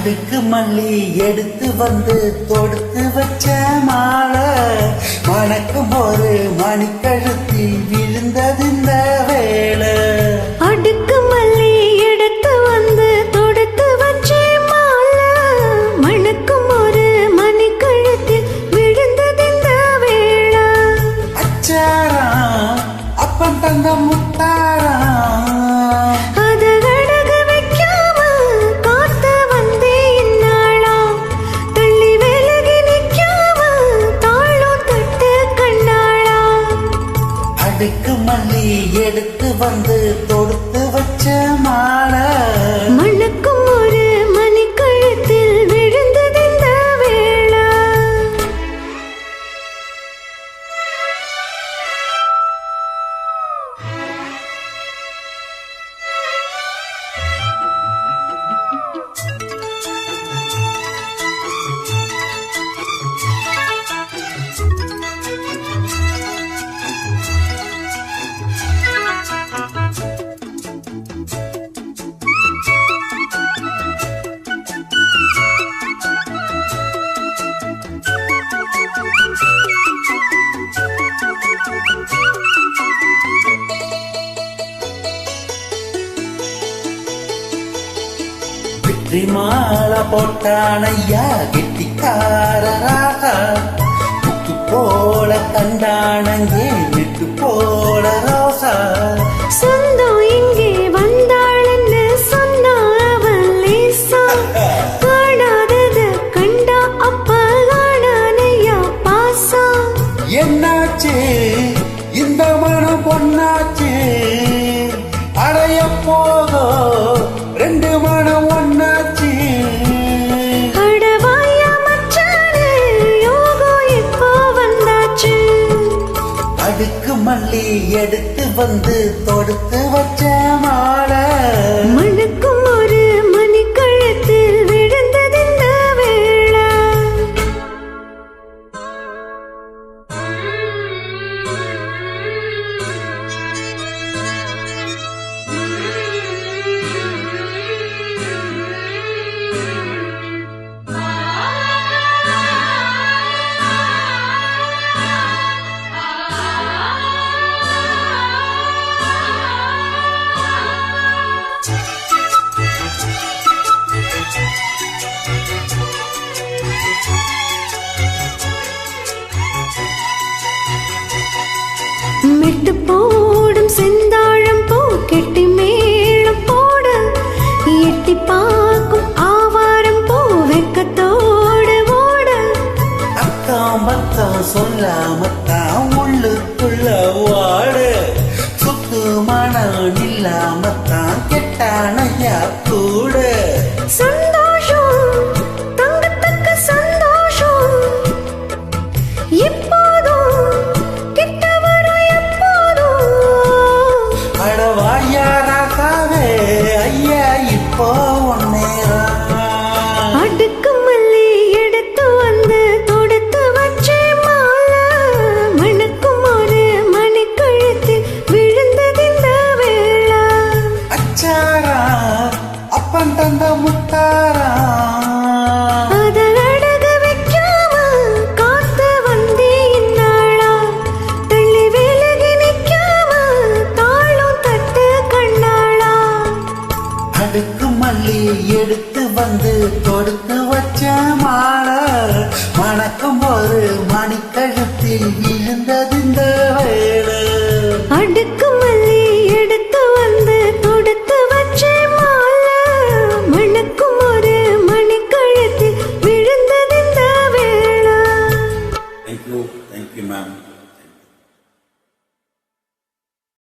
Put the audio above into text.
அடுக்கு மல்லி எடுத்து வந்து தொடுத்து வச்ச மாலை மணக்கும் ஒரு மணிக்கழுத்தில் விழுந்தது இந்த வேளை. அடுக்கு மல்லி எடுத்து வந்து தொடுத்து வச்ச மாலை மணக்கும் ஒரு மணிக்கழுத்தில் விழுந்தது இந்த வேளை. அச்சாரா அப்பன் தங்க முத்தாரா அடுக்கு மல்லி எடுத்து வந்து தொடுத்து வச்ச மாலை மணக்கும் ஒரு மணிக்கழுத்தில் விழுந்தது இந்த வேளை. மாலை போட்டானையா கெட்டிக்காரராக முத்து போல கண்டானங்கே விட்டு போல ரோசா. சொந்தம் இங்கே வந்தாளன்னு சொன்னா அவன் லேசா காணாதத கண்டா அப்ப காணானையா பாசா. என்னாச்சு இந்த மனம் பொன்னாச்சு அடைய போதோ ரெண்டு மனம் ஒன்னாச்சு. அடவாயா மச்சானே யோகம் இப்போ வந்தாச்சு. அடுக்கு மல்லி எடுத்து வந்து தொடுத்து வச்ச மாலை மணக்கும் ஒரு மணிக்கழுத்தில் விழுந்தது இந்த வேளை. மெட்டு போடும் செந்தாழம் பூ கெட்டி மேளம் போட எட்டி பார்க்கும் ஆவாரம் பூ வெக்கத்தோடு ஓட. அக்கம் பக்கம் சொல்லாமத்தான் உள்ளுக்குள்ள வாடு சுத்து மனம் இல்லாமத்தான் கெட்டானையா கூட. சந்தோஷம் தங்கத்தக்க சந்தோஷம் எப்போதும் கிட்ட வரும் எப்போதும். அடவாயாராகவே ஐயா இப்போ நேரம். அடுக்கு மல்லி எடுத்து வந்து தொடுத்து வச்சே மாலை மணக்கும் ஒரு மணிக்கழுத்தில் விழுந்தது இந்த வேளை. அச்சாரா அப்பன் தந்த முத்தாரா அதன் அழக வைக்காம காத்து வந்தே இந்நாளா தள்ளி விலகி நிக்காம தாளும் தட்டு கண்ணாளா. அடுக்கு மல்லி எடுத்து வந்து தொடுத்து வச்ச மாலை மணக்கும் ஒரு மணிக்கழுத்தில்